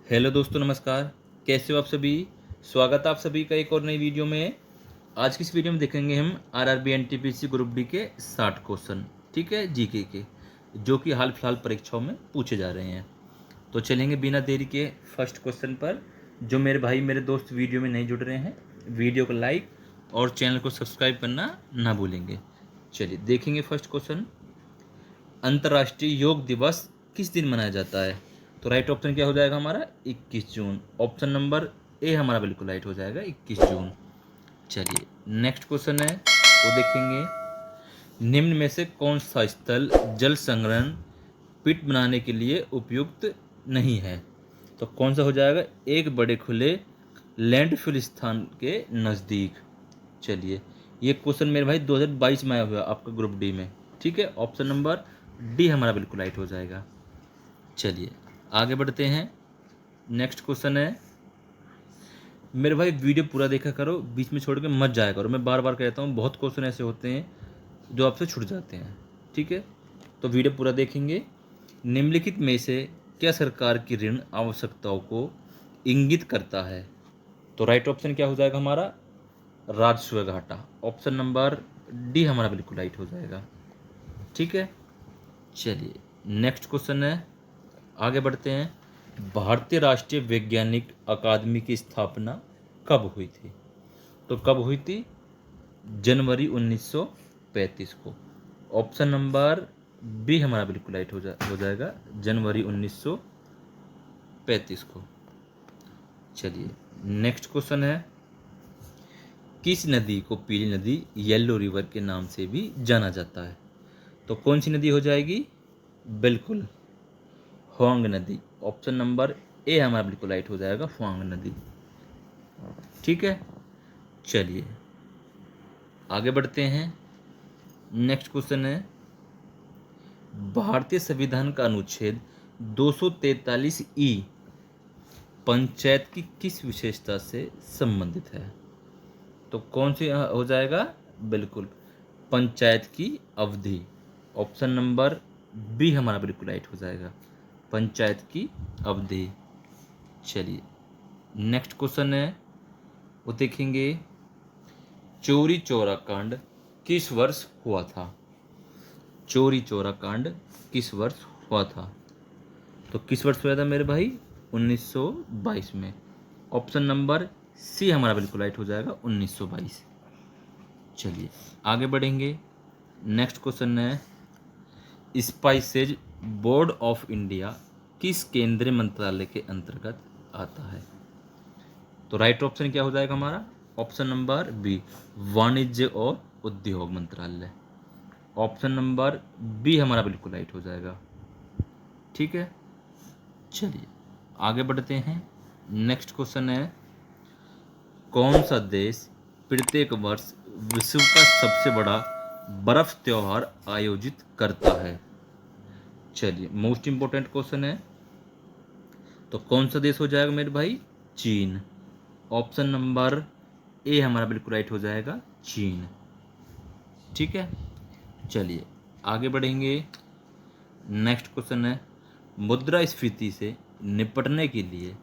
Hello दोस्तों, नमस्कार। कैसे हो आप सभी? स्वागत है आप सभी का एक और नई वीडियो में। आज की इस वीडियो में देखेंगे हम आरआरबी एनटीपीसी ग्रुप डी के 60 क्वेश्चन, ठीक है, जीके के, जो कि हाल फिलहाल परीक्षाओं में पूछे जा रहे हैं। तो चलेंगे बिना देरी के फर्स्ट क्वेश्चन पर। जो मेरे भाई मेरे दोस्त वीडियो में नहीं जुड़ रहे हैं, वीडियो को लाइक और चैनल को सब्सक्राइब करना ना भूलेंगे। चलिए देखेंगे फर्स्ट क्वेश्चन। अंतर्राष्ट्रीय योग दिवस किस दिन मनाया जाता है? तो राइट ऑप्शन क्या हो जाएगा हमारा? 21 जून। ऑप्शन नंबर ए हमारा बिल्कुल राइट हो जाएगा, 21 जून। चलिए नेक्स्ट क्वेश्चन है, वो देखेंगे। निम्न में से कौन सा स्थल जल संग्रहण पिट बनाने के लिए उपयुक्त नहीं है? तो कौन सा हो जाएगा? एक बड़े खुले लैंडफिल स्थान के नज़दीक। चलिए, ये क्वेश्चन मेरे भाई 2022 में आया हुआ आपका ग्रुप डी में, ठीक है। ऑप्शन नंबर डी हमारा बिल्कुल राइट हो जाएगा। चलिए आगे बढ़ते हैं। नेक्स्ट क्वेश्चन है, मेरे भाई वीडियो पूरा देखा करो, बीच में छोड़ के मत जाया करो। मैं बार बार कहता हूँ, बहुत क्वेश्चन ऐसे होते हैं जो आपसे छूट जाते हैं, ठीक है। तो वीडियो पूरा देखेंगे। निम्नलिखित में से क्या सरकार की ऋण आवश्यकताओं को इंगित करता है? तो राइट ऑप्शन क्या हो जाएगा हमारा? राजस्व घाटा। ऑप्शन नंबर डी हमारा बिल्कुल राइट हो जाएगा, ठीक है। चलिए नेक्स्ट क्वेश्चन है, आगे बढ़ते हैं। भारतीय राष्ट्रीय वैज्ञानिक अकादमी की स्थापना कब हुई थी? तो कब हुई थी? जनवरी 1935 को। ऑप्शन नंबर बी हमारा बिल्कुल राइट हो जाएगा, जनवरी 1935 को। चलिए नेक्स्ट क्वेश्चन है, किस नदी को पीली नदी, येलो रिवर के नाम से भी जाना जाता है? तो कौन सी नदी हो जाएगी? बिल्कुल हुआंग नदी। ऑप्शन नंबर ए हमारा बिल्कुल राइट हो जाएगा, हुआंग नदी, ठीक है। चलिए आगे बढ़ते हैं। नेक्स्ट क्वेश्चन है, भारतीय संविधान का अनुच्छेद 243 ई पंचायत की किस विशेषता से संबंधित है? तो कौन सी हो जाएगा? बिल्कुल पंचायत की अवधि। ऑप्शन नंबर बी हमारा बिल्कुल राइट हो जाएगा, पंचायत की अवधि। चलिए नेक्स्ट क्वेश्चन है, वो देखेंगे। चौरी चौरा कांड किस वर्ष हुआ था? चौरी चौरा कांड किस वर्ष हुआ था? तो किस वर्ष हुआ था मेरे भाई? 1922 में। ऑप्शन नंबर सी हमारा बिल्कुल राइट हो जाएगा, 1922। चलिए आगे बढ़ेंगे। नेक्स्ट क्वेश्चन है, स्पाइसेज बोर्ड ऑफ इंडिया किस केंद्रीय मंत्रालय के अंतर्गत आता है? तो राइट ऑप्शन क्या हो जाएगा हमारा? ऑप्शन नंबर बी, वाणिज्य और उद्योग मंत्रालय। ऑप्शन नंबर बी हमारा बिल्कुल राइट हो जाएगा, ठीक है। चलिए आगे बढ़ते हैं। नेक्स्ट क्वेश्चन है, कौन सा देश प्रत्येक वर्ष विश्व का सबसे बड़ा बर्फ त्योहार आयोजित करता है? चलिए मोस्ट इंपॉर्टेंट क्वेश्चन है, तो कौन सा देश हो जाएगा मेरे भाई? चीन। ऑप्शन नंबर ए हमारा बिल्कुल राइट हो जाएगा, चीन, ठीक है। चलिए आगे बढ़ेंगे। नेक्स्ट क्वेश्चन है, मुद्रास्फीति से निपटने के लिए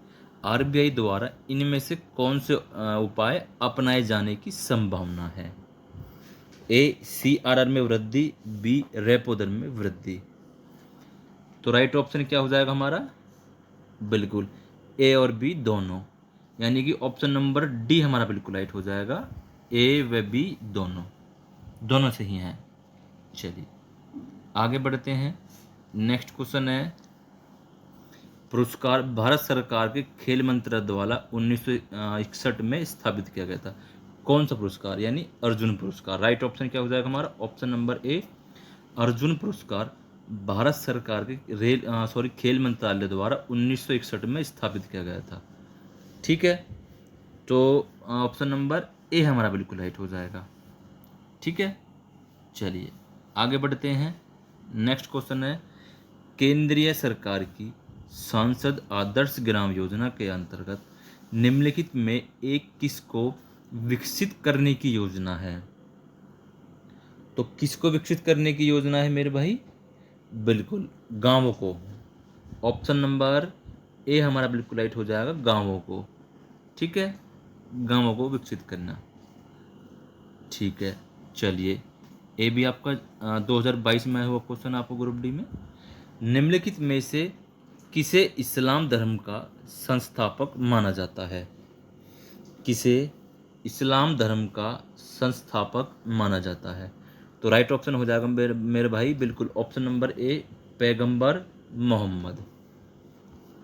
आरबीआई द्वारा इनमें से कौन से उपाय अपनाए जाने की संभावना है? ए सीआरआर में वृद्धि, बी रेपो दर में वृद्धि। तो राइट ऑप्शन क्या हो जाएगा हमारा? बिल्कुल ए और बी दोनों, यानी कि ऑप्शन नंबर डी हमारा बिल्कुल राइट हो जाएगा, ए व बी दोनों, दोनों सही हैं। चलिए आगे बढ़ते हैं। नेक्स्ट क्वेश्चन है, पुरस्कार भारत सरकार के खेल मंत्रालय द्वारा 1961 में स्थापित किया गया था। कौन सा पुरस्कार? यानी अर्जुन पुरस्कार। राइट ऑप्शन क्या हो जाएगा हमारा? ऑप्शन नंबर ए, अर्जुन पुरस्कार भारत सरकार के खेल मंत्रालय द्वारा 1961 में स्थापित किया गया था, ठीक है। तो ऑप्शन नंबर ए हमारा बिल्कुल राइट हो जाएगा, ठीक है। चलिए आगे बढ़ते हैं। नेक्स्ट क्वेश्चन है, केंद्रीय सरकार की सांसद आदर्श ग्राम योजना के अंतर्गत निम्नलिखित में एक किसको विकसित करने की योजना है? तो किसको विकसित करने की योजना है मेरे भाई? बिल्कुल गांवों को। ऑप्शन नंबर ए हमारा बिल्कुल राइट हो जाएगा गांवों को। ठीक है, गांवों को विकसित करना। ठीक है, चलिए ये भी आपका 2022 में आया हुआ क्वेश्चन आपको ग्रुप डी में। निम्नलिखित में से किसे इस्लाम धर्म का संस्थापक माना जाता है? किसे इस्लाम धर्म का संस्थापक माना जाता है? तो राइट ऑप्शन हो जाएगा मेरे भाई बिल्कुल ऑप्शन नंबर ए, पैगंबर मोहम्मद।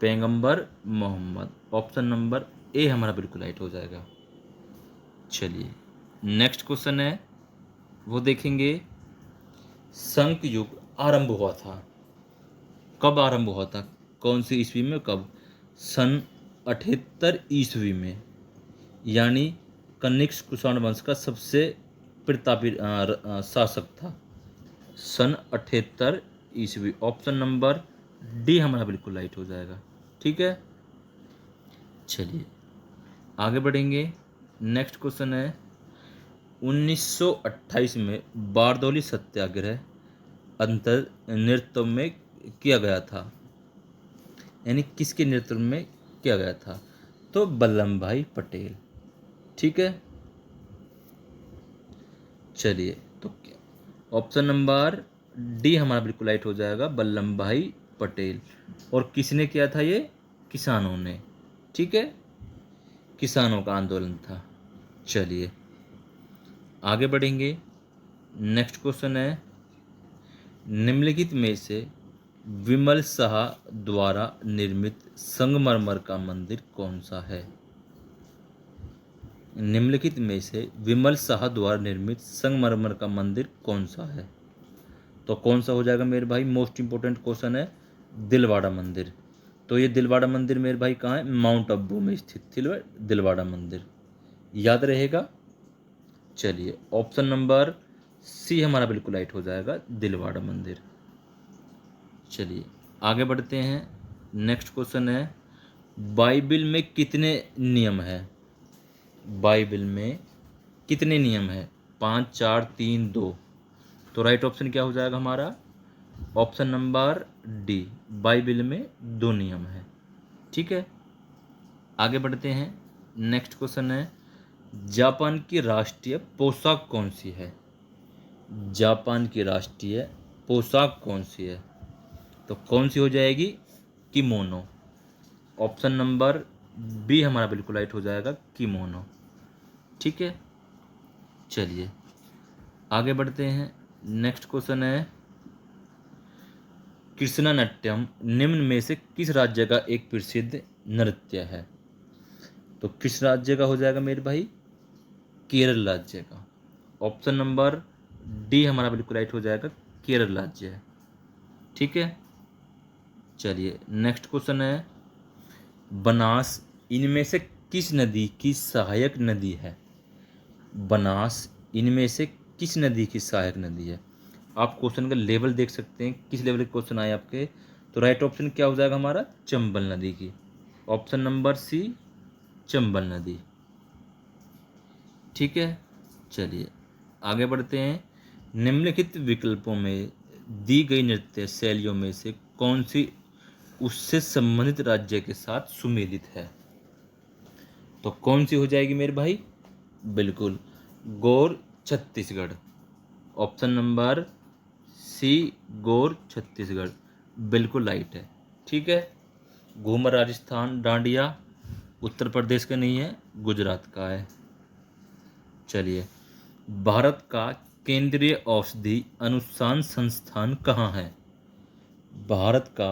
पैगंबर मोहम्मद, ऑप्शन नंबर ए हमारा बिल्कुल राइट हो जाएगा। चलिए नेक्स्ट क्वेश्चन है, वो देखेंगे। संख युग आरंभ हुआ था, कब आरंभ हुआ था? कौन सी ईस्वी में, कब? सन 78 ईस्वी में, यानी कनिष्क कुषाण वंश का सबसे प्रतापी शासक था। सन 78 ईस्वी, ऑप्शन नंबर डी हमारा बिल्कुल राइट हो जाएगा। ठीक है, चलिए आगे बढ़ेंगे। नेक्स्ट क्वेश्चन है, 1928 में बारदौली सत्याग्रह अंतर नेतृत्व में किया गया था, यानी किसके नेतृत्व में किया गया था? तो वल्लभ भाई पटेल। ठीक है, चलिए तो ऑप्शन नंबर डी हमारा बिल्कुल राइट हो जाएगा, वल्लभ भाई पटेल। और किसने किया था ये? किसानों ने। ठीक है, किसानों का आंदोलन था। चलिए आगे बढ़ेंगे। नेक्स्ट क्वेश्चन है, निम्नलिखित में से विमल शाह द्वारा निर्मित संगमरमर का मंदिर कौन सा है? निम्नलिखित में से विमल शाह द्वारा निर्मित संगमरमर का मंदिर कौन सा है? तो कौन सा हो जाएगा मेरे भाई? मोस्ट इंपोर्टेंट क्वेश्चन है, दिलवाड़ा मंदिर। तो ये दिलवाड़ा मंदिर मेरे भाई कहाँ है? माउंट आबू में स्थित दिलवाड़ा मंदिर, याद रहेगा। चलिए ऑप्शन नंबर सी हमारा बिल्कुल राइट हो जाएगा, दिलवाड़ा मंदिर। चलिए आगे बढ़ते हैं। नेक्स्ट क्वेश्चन है, बाइबिल में कितने नियम है? बाइबिल में कितने नियम है? 5, 4, 3, 2। तो राइट ऑप्शन क्या हो जाएगा हमारा? ऑप्शन नंबर डी, बाइबिल में 2 नियम है। ठीक है, आगे बढ़ते हैं। नेक्स्ट क्वेश्चन है, जापान की राष्ट्रीय पोशाक कौन सी है? जापान की राष्ट्रीय पोशाक कौन सी है? तो कौन सी हो जाएगी? किमोनो। ऑप्शन नंबर बी हमारा बिल्कुल राइट हो जाएगा, किमोनो। ठीक है, चलिए आगे बढ़ते हैं। नेक्स्ट क्वेश्चन है, कृष्णा नाट्यम निम्न में से किस राज्य का एक प्रसिद्ध नृत्य है? तो किस राज्य का हो जाएगा मेरे भाई? केरल राज्य का। ऑप्शन नंबर डी हमारा बिल्कुल राइट हो जाएगा, केरल राज्य है। ठीक है, चलिए नेक्स्ट क्वेश्चन है, बनास इनमें से किस नदी की सहायक नदी है? बनास इनमें से किस नदी की सहायक नदी है? आप क्वेश्चन का लेवल देख सकते हैं, किस लेवल के क्वेश्चन आए आपके। तो राइट ऑप्शन क्या हो जाएगा हमारा? चंबल नदी की। ऑप्शन नंबर सी, चंबल नदी। ठीक है, चलिए आगे बढ़ते हैं। निम्नलिखित विकल्पों में दी गई नृत्य शैलियों में से कौन सी उससे संबंधित राज्य के साथ सुमेलित है? तो कौन सी हो जाएगी मेरे भाई? बिल्कुल गौर छत्तीसगढ़। ऑप्शन नंबर सी, गौर छत्तीसगढ़ बिल्कुल राइट है। ठीक है, घूमर राजस्थान, डांडिया उत्तर प्रदेश का नहीं है, गुजरात का है। चलिए, भारत का केंद्रीय औषधि अनुसंधान संस्थान कहाँ है? भारत का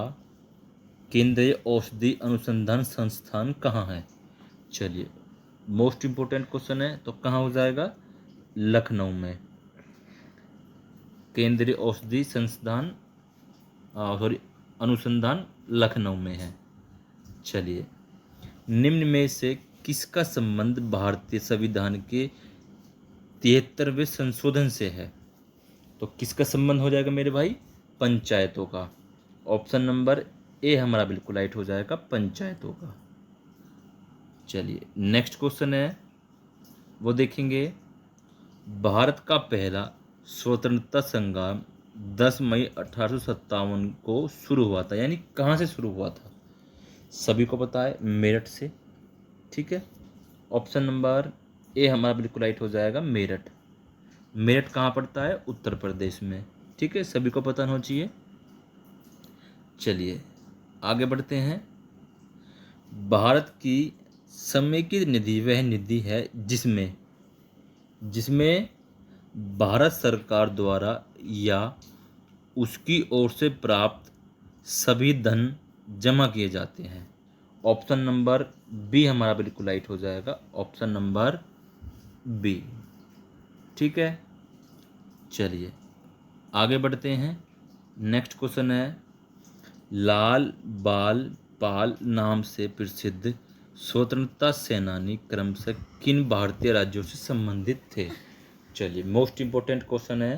केंद्रीय औषधि अनुसंधान संस्थान कहाँ है? चलिए मोस्ट इम्पोर्टेंट क्वेश्चन है, तो कहाँ हो जाएगा? लखनऊ में। केंद्रीय औषधि संस्थान सॉरी अनुसंधान लखनऊ में है। चलिए, निम्न में से किसका संबंध भारतीय संविधान के 73वें संशोधन से है? तो किसका संबंध हो जाएगा मेरे भाई? पंचायतों का। ऑप्शन नंबर ए हमारा बिल्कुल राइट हो जाएगा, पंचायतों का। चलिए नेक्स्ट क्वेश्चन है, वो देखेंगे। भारत का पहला स्वतंत्रता संग्राम 10 मई 1857 को शुरू हुआ था, यानी कहाँ से शुरू हुआ था? सभी को पता है, मेरठ से। ठीक है, ऑप्शन नंबर ए हमारा बिल्कुल राइट हो जाएगा, मेरठ। मेरठ कहाँ पड़ता है? उत्तर प्रदेश में। ठीक है, सभी को पता होना चाहिए। चलिए आगे बढ़ते हैं। भारत की समेकित निधि वह निधि है जिसमें जिसमें भारत सरकार द्वारा या उसकी ओर से प्राप्त सभी धन जमा किए जाते हैं। ऑप्शन नंबर बी हमारा बिल्कुल राइट हो जाएगा, ऑप्शन नंबर बी। ठीक है, चलिए आगे बढ़ते हैं। नेक्स्ट क्वेश्चन है, लाल बाल पाल नाम से प्रसिद्ध स्वतंत्रता सेनानी क्रमशः किन भारतीय राज्यों से संबंधित थे? चलिए मोस्ट इंपॉर्टेंट क्वेश्चन है।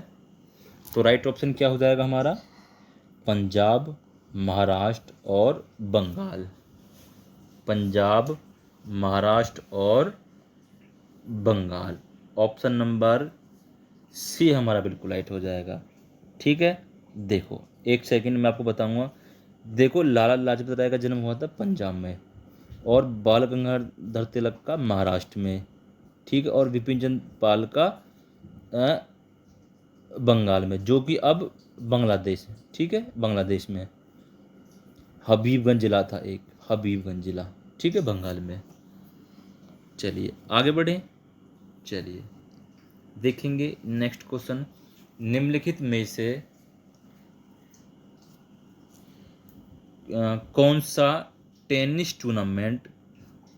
तो राइट ऑप्शन क्या हो जाएगा हमारा? पंजाब, महाराष्ट्र और बंगाल। पंजाब, महाराष्ट्र और बंगाल। ऑप्शन नंबर सी हमारा बिल्कुल राइट हो जाएगा। ठीक है, देखो एक सेकंड में आपको बताऊंगा। देखो, लाला लाजपत राय का जन्म हुआ था पंजाब में, और बाल गंगाधर तिलक का महाराष्ट्र में। ठीक है, और विपिन चंद्र पाल का बंगाल में, जो कि अब बांग्लादेश है। ठीक है, बांग्लादेश में हबीबगंज जिला था एक, हबीबगंज जिला। ठीक है, बंगाल में। चलिए आगे बढ़ें। चलिए देखेंगे नेक्स्ट क्वेश्चन, निम्नलिखित में से कौन सा टेनिस टूर्नामेंट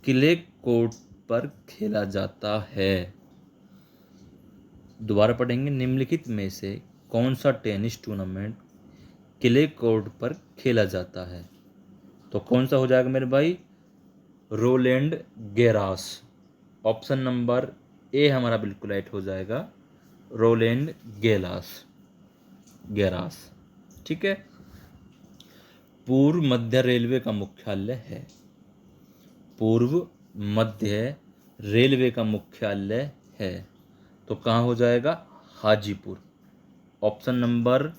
क्ले कोर्ट पर खेला जाता है? दोबारा पढ़ेंगे, निम्नलिखित में से कौन सा टेनिस टूर्नामेंट क्ले कोर्ट पर खेला जाता है? तो कौन सा हो जाएगा मेरे भाई? रोलैंड गैरास। ऑप्शन नंबर ए हमारा बिल्कुल राइट हो जाएगा, रोलैंड गैरास। ठीक है, पूर्व मध्य रेलवे का मुख्यालय है। पूर्व मध्य रेलवे का मुख्यालय है, तो कहाँ हो जाएगा? हाजीपुर। ऑप्शन नंबर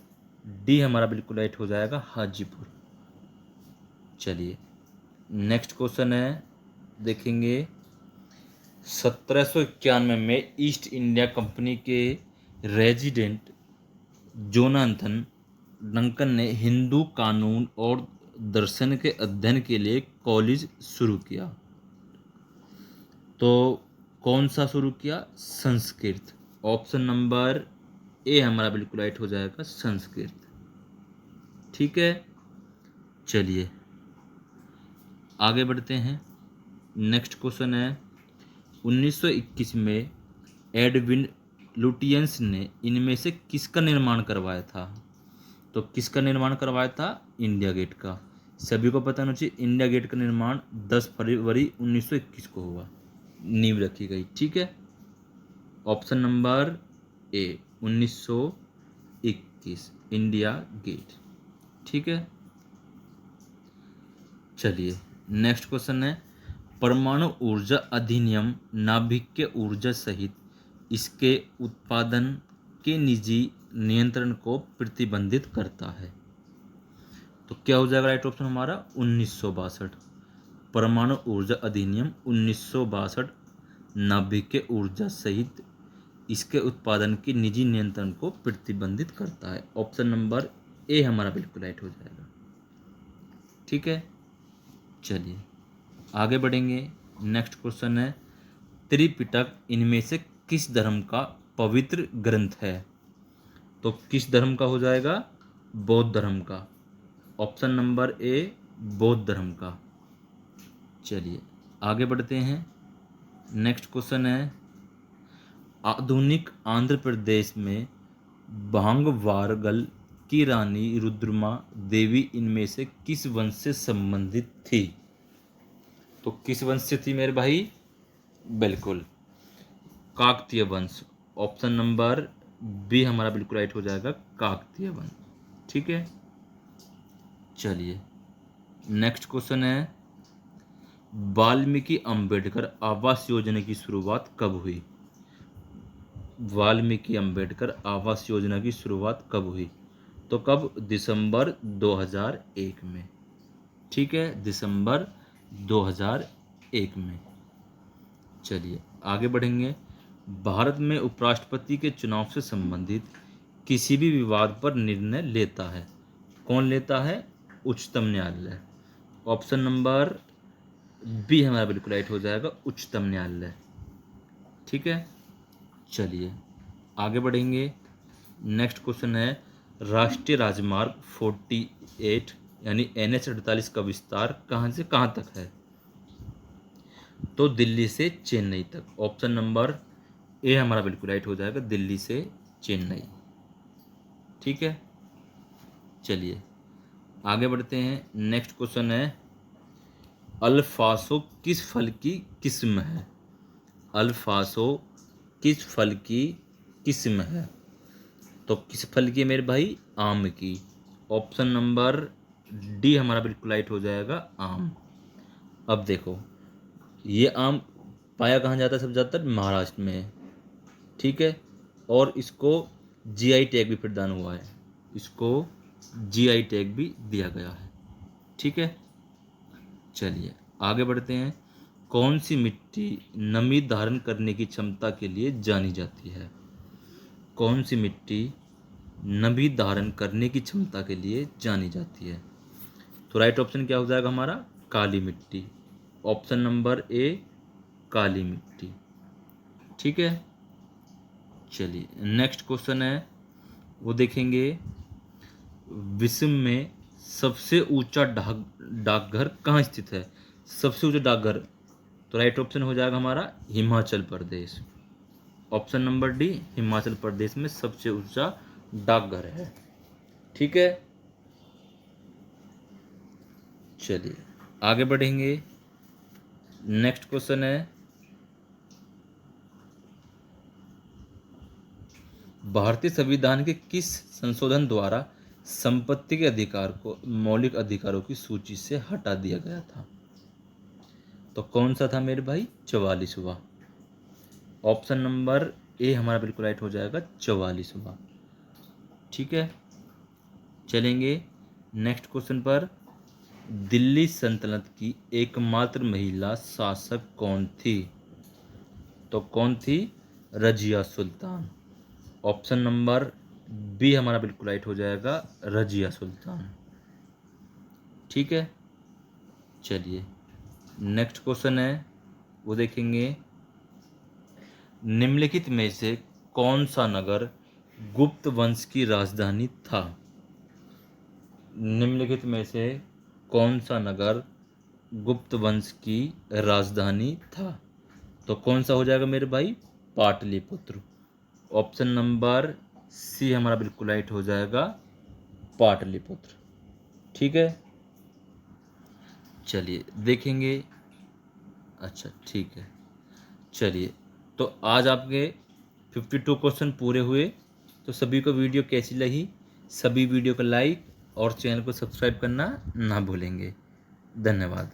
डी हमारा बिल्कुल राइट हो जाएगा, हाजीपुर। चलिए नेक्स्ट क्वेश्चन है, देखेंगे। 1791 में ईस्ट इंडिया कंपनी के रेजिडेंट जोनाथन डंकन ने हिंदू कानून और दर्शन के अध्ययन के लिए कॉलेज शुरू किया। तो कौन सा शुरू किया? संस्कृत। ऑप्शन नंबर ए हमारा बिल्कुल राइट हो जाएगा, संस्कृत। ठीक है, चलिए आगे बढ़ते हैं। नेक्स्ट क्वेश्चन है, 1921 में एडविन लुटियंस ने इनमें से किसका निर्माण करवाया था? तो किसका निर्माण करवाया था? इंडिया गेट का। सभी को पता होना चाहिए, इंडिया गेट का निर्माण 10 फरवरी 1921 को हुआ, नींव रखी गई। ठीक है, option number A 1921 India Gate. ठीक है, चलिए नेक्स्ट क्वेश्चन है, परमाणु ऊर्जा अधिनियम नाभिकीय ऊर्जा सहित इसके उत्पादन के निजी नियंत्रण को प्रतिबंधित करता है। तो क्या हो जाएगा राइट ऑप्शन हमारा? 1962। परमाणु ऊर्जा अधिनियम 1962 नाभिकीय ऊर्जा सहित इसके उत्पादन के निजी नियंत्रण को प्रतिबंधित करता है। ऑप्शन नंबर ए हमारा बिल्कुल राइट हो जाएगा। ठीक है, चलिए आगे बढ़ेंगे। नेक्स्ट क्वेश्चन है, त्रिपिटक इनमें से किस धर्म का पवित्र ग्रंथ है? तो किस धर्म का हो जाएगा? बौद्ध धर्म का। ऑप्शन नंबर ए बौद्ध धर्म का। चलिए आगे बढ़ते हैं। नेक्स्ट क्वेश्चन है, आधुनिक आंध्र प्रदेश में भांगवारगल की रानी रुद्रमा देवी इनमें से किस वंश से संबंधित थी? तो किस वंश से थी मेरे भाई? बिल्कुल काकतीय वंश। ऑप्शन नंबर बी हमारा बिल्कुल राइट हो जाएगा, काकतीय वंश। ठीक है, चलिए नेक्स्ट क्वेश्चन है, वाल्मीकि अंबेडकर आवास योजना की शुरुआत कब हुई? वाल्मीकि अंबेडकर आवास योजना की शुरुआत कब हुई? तो कब? दिसंबर 2001 में। ठीक है, दिसंबर 2001 में। चलिए आगे बढ़ेंगे। भारत में उपराष्ट्रपति के चुनाव से संबंधित किसी भी विवाद पर निर्णय लेता है, कौन लेता है? उच्चतम न्यायालय। ऑप्शन नंबर बी हमारा बिल्कुल राइट हो जाएगा, उच्चतम न्यायालय। ठीक है, चलिए आगे बढ़ेंगे। नेक्स्ट क्वेश्चन है, राष्ट्रीय राजमार्ग 48 यानी NH 48 का विस्तार कहाँ से कहाँ तक है? तो दिल्ली से चेन्नई तक। ऑप्शन नंबर ए हमारा बिल्कुल राइट हो जाएगा, दिल्ली से चेन्नई। ठीक है, चलिए आगे बढ़ते हैं। नेक्स्ट क्वेश्चन है, अल्फासो किस फल की किस्म है? अल्फासो किस फल की किस्म है? तो किस फल की है मेरे भाई? आम की। ऑप्शन नंबर डी हमारा बिल्कुल राइट हो जाएगा, आम। अब देखो, ये आम पाया कहाँ जाता है? सब ज़्यादातर महाराष्ट्र में। ठीक है, और इसको GI टैग भी प्रदान हुआ है, इसको GI टैग भी दिया गया है। ठीक है, चलिए आगे बढ़ते हैं। कौन सी मिट्टी नमी धारण करने की क्षमता के लिए जानी जाती है? कौन सी मिट्टी नमी धारण करने की क्षमता के लिए जानी जाती है? तो राइट ऑप्शन क्या हो जाएगा हमारा? काली मिट्टी। ऑप्शन नंबर ए, काली मिट्टी। ठीक है, चलिए नेक्स्ट क्वेश्चन है, वो देखेंगे। विश्व में सबसे ऊंचा डाकघर कहाँ स्थित है? सबसे ऊंचा डाकघर, तो राइट ऑप्शन हो जाएगा हमारा Himachal Pradesh. Option number D, Himachal Pradesh में सबसे ऊंचा डाकघर है। ठीक है, चलिए आगे बढ़ेंगे। नेक्स्ट क्वेश्चन है, भारतीय संविधान के किस संशोधन द्वारा संपत्ति के अधिकार को मौलिक अधिकारों की सूची से हटा दिया गया था? तो कौन सा था मेरे भाई? 44वां। ऑप्शन नंबर ए हमारा बिल्कुल राइट हो जाएगा, 44वां। ठीक है, चलेंगे नेक्स्ट क्वेश्चन पर। दिल्ली सल्तनत की एकमात्र महिला शासक कौन थी? तो कौन थी? Razia Sultan. Option number B हमारा बिल्कुल राइट हो जाएगा, रजिया सुल्तान। ठीक है, चलिए नेक्स्ट क्वेश्चन है, वो देखेंगे। निम्नलिखित में से कौन सा नगर गुप्त वंश की राजधानी था? निम्नलिखित में से कौन सा नगर गुप्त वंश की राजधानी था? तो कौन सा हो जाएगा मेरे भाई? पाटलिपुत्र। ऑप्शन नंबर सी हमारा बिल्कुल राइट हो जाएगा, पाटलिपुत्र। ठीक है, चलिए देखेंगे। अच्छा ठीक है, चलिए तो आज आपके 52 क्वेश्चन पूरे हुए। तो सभी को वीडियो कैसी लगी? सभी वीडियो को लाइक और चैनल को सब्सक्राइब करना ना भूलेंगे। धन्यवाद।